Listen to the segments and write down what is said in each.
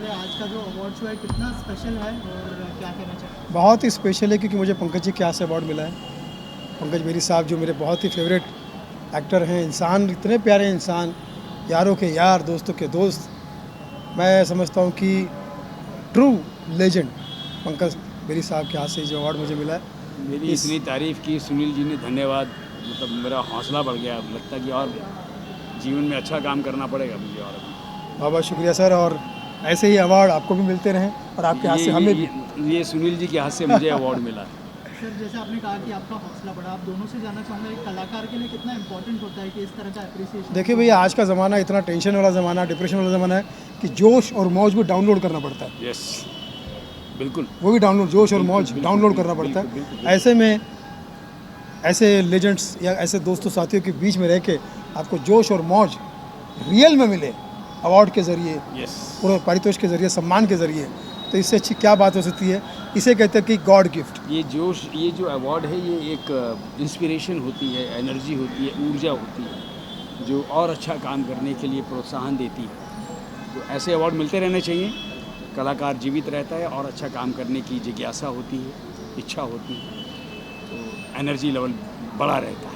Sir, आज का जो अवार्ड शो है कितना स्पेशल है और क्या कहना चाहेंगे? बहुत ही स्पेशल है क्योंकि मुझे पंकज जी के हाथ से अवार्ड मिला है। पंकज बेरी साहब जो मेरे बहुत ही फेवरेट एक्टर हैं, इंसान, इतने प्यारे इंसान, यारों के यार, दोस्तों के दोस्त। मैं समझता हूँ कि ट्रू लेजेंड पंकज बेरी साहब के हाथ से जो अवार्ड मुझे मिला है। मेरी इतनी तारीफ़ की सुनील जी ने, धन्यवाद। मतलब मेरा हौसला बढ़ गया, अब लगता है कि और जीवन में अच्छा काम करना पड़ेगा मुझे। और बहुत बहुत शुक्रिया सर, और ऐसे ही अवार्ड आपको भी मिलते रहें और आपके हाथ से हमें भी। ये सुनील जी के हाथ से मुझे अवार्ड मिला। सर, जैसे आपने कहा कि आपका हौसला बढ़ा, आप दोनों से जानना चाहूँगा एक कलाकार के लिए कितना इंपॉर्टेंट होता है कि इस तरह का अप्रिसिएशन। देखिए भैया, आज का ज़माना इतना टेंशन वाला ज़माना, डिप्रेशन वाला ज़माना है कि जोश और मौज भी डाउनलोड करना पड़ता है। यस, बिल्कुल। वो भी डाउनलोड, जोश और मौज डाउनलोड करना पड़ता है। ऐसे में ऐसे लेजेंड्स या ऐसे दोस्तों साथियों के बीच में रह के आपको जोश और मौज रियल में मिले, अवार्ड के ज़रिए, यस, पूरे पारितोष के ज़रिए, सम्मान के ज़रिए, तो इससे अच्छी क्या बात हो सकती है। इसे कहते हैं कि गॉड गिफ्ट। ये जोश, ये जो अवार्ड है, ये एक इंस्पिरेशन होती है, एनर्जी होती है, ऊर्जा होती है, जो और अच्छा काम करने के लिए प्रोत्साहन देती है। तो ऐसे अवार्ड मिलते रहने चाहिए। कलाकार जीवित रहता है और अच्छा काम करने की जिज्ञासा होती है, इच्छा होती है, तो एनर्जी लेवल बढ़ा रहता है।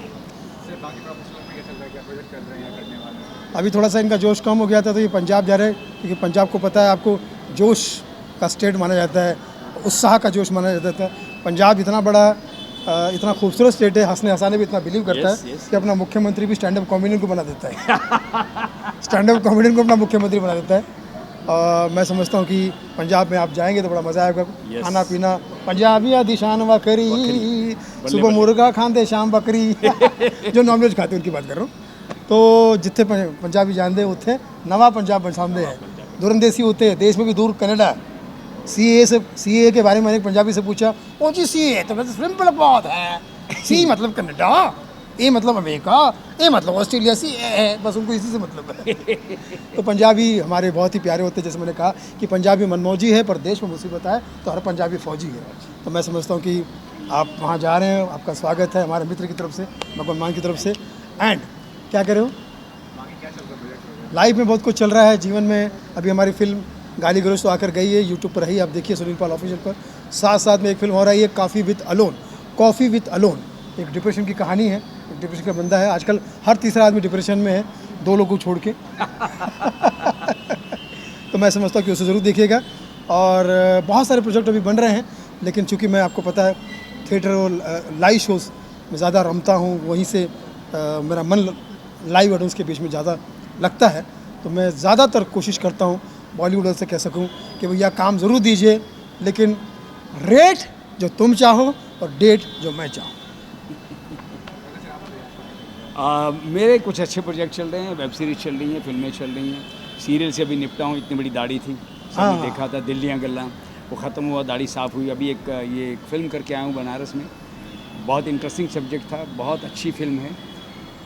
अभी थोड़ा सा इनका जोश कम हो गया था, तो ये पंजाब जा रहे हैं, क्योंकि पंजाब को पता है, आपको जोश का स्टेट माना जाता है, उत्साह का जोश माना जाता है। पंजाब इतना बड़ा इतना खूबसूरत स्टेट है, हंसने हंसाने भी इतना बिलीव करता है कि अपना मुख्यमंत्री भी स्टैंड अप कॉमेडियन को बना देता है। स्टैंड अप कॉमेडियन को अपना मुख्यमंत्री बना देता है। मैं समझता हूँ कि पंजाब में आप जाएंगे तो बड़ा मज़ा आएगा। खाना पीना पंजाबी आदि शान वकरी, सुबह मुर्गा खाते शाम बकरी। जो नॉनवेज खाते हैं उनकी बात कर रहा हूँ। तो जिथे पंजाबी जानते उत्थे नवा पंजाब बसाते हैं, दूरंदेसी होते हैं, देश में भी दूर कनाडा। सीए के बारे में मैंने एक पंजाबी से पूछा, ओ जी सीए तो मतलब सिंपल बहुत है, सी मतलब कनाडा, ए मतलब अमेरिका, ए मतलब ऑस्ट्रेलिया, सी है, बस उनको इसी से मतलब है। तो पंजाबी हमारे बहुत ही प्यारे होते हैं। जैसे मैंने कहा कि पंजाबी मनमौजी है, पर देश में मुसीबत है तो हर पंजाबी फौजी है। तो मैं समझता हूँ कि आप वहाँ जा रहे हैं, आपका स्वागत है हमारे मित्र की तरफ से, भगवान मान की तरफ से। एंड क्या कह रहे हो, लाइफ में बहुत कुछ चल रहा है जीवन में। अभी हमारी फिल्म गाली गलौज तो आकर गई है, यूट्यूब पर रही, आप देखिए सुनील पाल ऑफिशियल पर। साथ साथ में एक फिल्म हो रही है, कॉफ़ी विथ अलोन। एक डिप्रेशन की कहानी है, एक डिप्रेशन का बंदा है। आजकल हर तीसरा आदमी डिप्रेशन में है, 2 लोगों को छोड़ के। तो मैं समझता हूँ कि उसे ज़रूर देखिएगा। और बहुत सारे प्रोजेक्ट अभी बन रहे हैं, लेकिन चूँकि मैं, आपको पता है, थिएटर और लाइव शोज़ में ज़्यादा रमता हूँ, वहीं से मेरा मन लाइव ऑडियंस के बीच में ज़्यादा लगता है। तो मैं ज़्यादातर कोशिश करता हूँ बॉलीवुड से कह सकूँ कि भैया काम ज़रूर दीजिए, लेकिन रेट जो तुम चाहो और डेट जो मैं चाहूँ। मेरे कुछ अच्छे प्रोजेक्ट चल रहे हैं, वेब सीरीज़ चल रही हैं, फिल्में चल रही हैं। सीरियल से अभी निपटा हूँ, इतनी बड़ी दाढ़ी थी, सबने देखा था, दिल्लियाँ गल्ला, वो ख़त्म हुआ, दाढ़ी साफ़ हुई। अभी ये एक फ़िल्म करके आया हूँ बनारस में, बहुत इंटरेस्टिंग सब्जेक्ट था, बहुत अच्छी फिल्म है।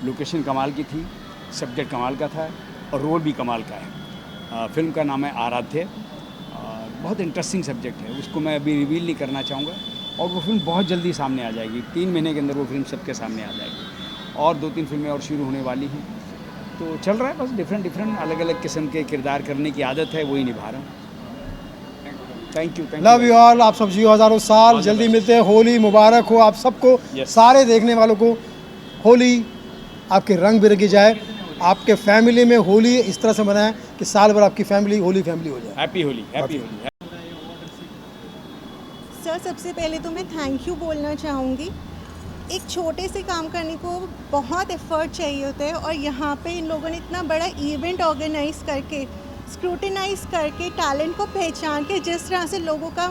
लोकेशन कमाल की थी, सब्जेक्ट कमाल का था और रोल भी कमाल का है। फिल्म का नाम है आराध्य। बहुत इंटरेस्टिंग सब्जेक्ट है, उसको मैं अभी रिवील नहीं करना चाहूँगा, और वो फिल्म बहुत जल्दी सामने आ जाएगी। 3 महीने के अंदर वो फिल्म सबके सामने आ जाएगी, और 2-3 फिल्में और शुरू होने वाली हैं। तो चल रहा है, बस डिफरेंट अलग अलग किस्म के किरदार करने की आदत है, वही निभा रहा हूँ। Thank you. Love you all. आप सब जियो हज़ारों साल, जल्दी मिलते हैं। होली मुबारक हो आप सबको, सारे देखने वालों को। होली आपके रंग बिरंगी जाए, आपके फैमिली में होली इस तरह से मनाएं कि साल भर आपकी फैमिली होली फैमिली हो जाए। Happy Holi, happy Holi. Sir, सबसे पहले तो मैं थैंक यू बोलना चाहूँगी। एक छोटे से काम करने को बहुत एफर्ट चाहिए होता है, और यहाँ पे इन लोगों ने इतना बड़ा इवेंट ऑर्गेनाइज करके, स्क्रूटिनाइज करके, टैलेंट को पहचान के जिस तरह से लोगों का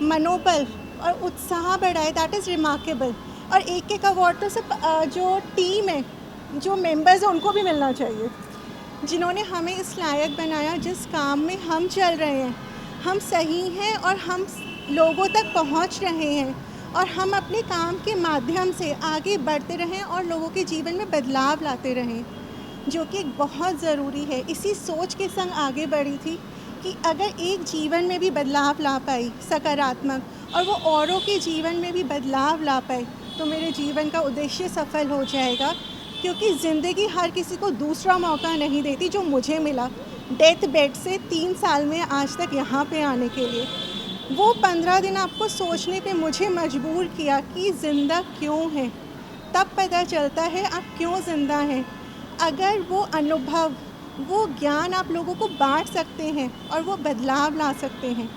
मनोबल और उत्साह बढ़ाए, दैट इज़ रिमार्केबल। और एक अवार्ड तो सब जो टीम है, जो मेंबर्स हैं, उनको भी मिलना चाहिए, जिन्होंने हमें इस लायक बनाया। जिस काम में हम चल रहे हैं, हम सही हैं और हम लोगों तक पहुंच रहे हैं, और हम अपने काम के माध्यम से आगे बढ़ते रहें और लोगों के जीवन में बदलाव लाते रहें, जो कि बहुत ज़रूरी है। इसी सोच के संग आगे बढ़ी थी कि अगर एक जीवन में भी बदलाव ला पाई सकारात्मक, और वो औरों के जीवन में भी बदलाव ला पाए, तो मेरे जीवन का उद्देश्य सफल हो जाएगा। क्योंकि ज़िंदगी हर किसी को दूसरा मौका नहीं देती जो मुझे मिला। डेथ बेड से 3 साल में आज तक यहाँ पे आने के लिए। वो 15 दिन आपको सोचने पे मुझे मजबूर किया कि ज़िंदा क्यों है। तब पता चलता है आप क्यों ज़िंदा हैं। अगर वो अनुभव, वो ज्ञान आप लोगों को बांट सकते हैं और वो बदलाव ला सकते हैं।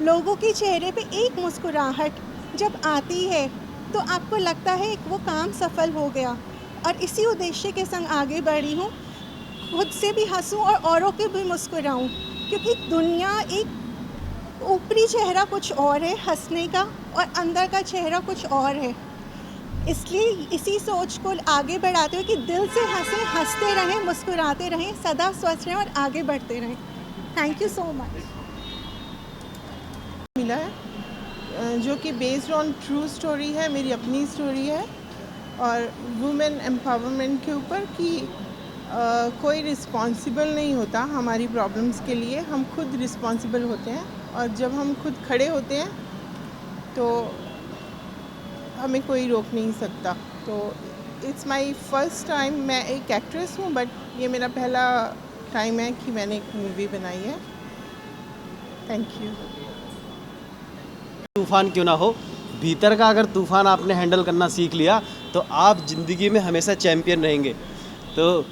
लोगों के चेहरे पे एक मुस्कुराहट जब आती है तो आपको लगता है वो काम सफल हो गया। और इसी उद्देश्य के संग आगे बढ़ी हूँ, खुद से भी हंसूँ और औरों के भी मुस्कुराऊँ, क्योंकि दुनिया एक ऊपरी चेहरा कुछ और है हंसने का और अंदर का चेहरा कुछ और है। इसलिए इसी सोच को आगे बढ़ाते हुए कि दिल से हंसें, हंसते रहें, मुस्कुराते रहें, सदा स्वस्थ रहें और आगे बढ़ते रहें। Thank you so much. मिला है जो कि बेस्ड ऑन ट्रू स्टोरी है, मेरी अपनी स्टोरी है और वुमेन एम्पावरमेंट के ऊपर कि कोई रिस्पॉन्सिबल नहीं होता हमारी प्रॉब्लम्स के लिए, हम खुद रिस्पॉन्सिबल होते हैं और जब हम खुद खड़े होते हैं तो हमें कोई रोक नहीं सकता। तो इट्स माय फर्स्ट टाइम, मैं एक एक्ट्रेस हूँ बट ये मेरा पहला टाइम है कि मैंने एक मूवी बनाई है। Thank you. तूफ़ान क्यों ना हो, भीतर का अगर तूफ़ान आपने हैंडल करना सीख लिया तो आप ज़िंदगी में हमेशा चैम्पियन रहेंगे। तो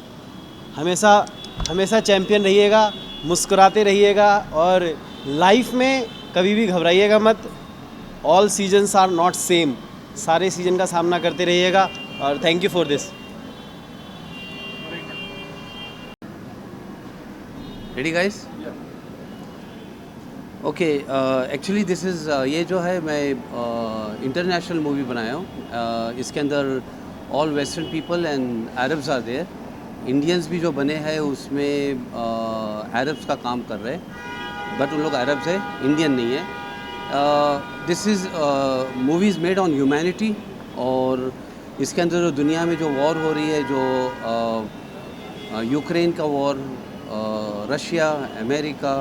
हमेशा चैम्पियन रहिएगा, मुस्कुराते रहिएगा और लाइफ में कभी भी घबराइएगा मत। All seasons are not same, सारे सीजन का सामना करते रहिएगा और thank you for this. Ready guys? Okay, actually this is ये जो है मैं इंटरनेशनल मूवी बनाया हूँ। इसके अंदर all western people and Arabs are there. Indians भी जो बने हैं उसमें अरब्स का काम कर रहे हैं, बट उन लोग अरब्स है, इंडियन नहीं है। This is movie is made on humanity और इसके अंदर जो दुनिया में जो वॉर हो रही है, जो यूक्रेन का वॉर, रशिया, अमेरिका,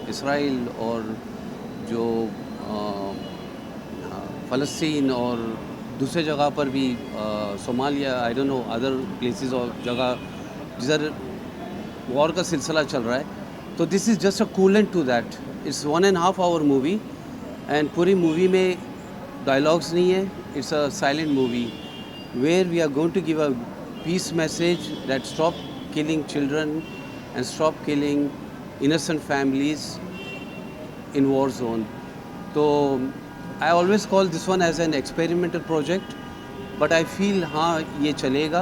इसराइल और जो फ़लस्तीन और दूसरे जगह पर भी Somalia, I don't know other places और जगह जिधर वॉर का सिलसिला चल रहा है। तो this is just a coolant to that. It's 1.5 hour movie and पूरी मूवी में डायलॉग्स नहीं है। It's a silent movie where we are going to give a peace message that stop killing children and stop killing innocent families in war zone. So I always call this one as an experimental project, but I feel हाँ ये चलेगा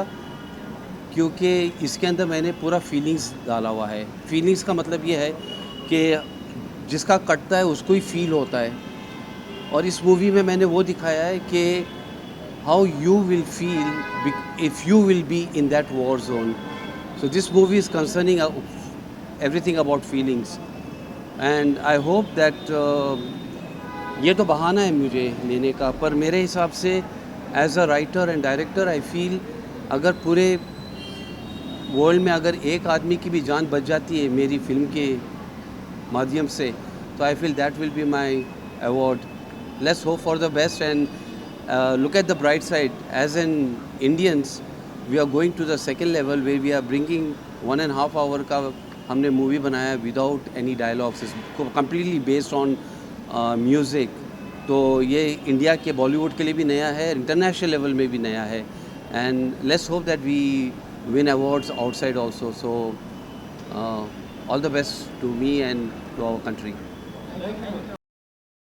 क्योंकि इसके अंदर मैंने पूरा feelings डाला हुआ है। फीलिंग्स का मतलब ये है कि जिसका कटता है उसको ही फील होता है और इस मूवी में मैंने वो दिखाया है कि how you will feel if you will be in that war zone. So this movie is concerning everything about feelings and I hope that ये तो बहाना है मुझे लेने का, पर मेरे हिसाब से as a writer and director I feel अगर पूरे वर्ल्ड में अगर एक आदमी की भी जान बच जाती है मेरी फिल्म के माध्यम से तो I feel that will be my award. Let's hope for the best and look at the bright side. As in Indians, we are going to the second level where we are bringing 1.5 hour का हमने movie बनाया without any dialogues. It's completely based on music. तो ये India के बॉलीवुड के लिए भी नया है, इंटरनेशनल लेवल में भी नया है and let's hope that we win awards outside also. So all the best to me and to our country.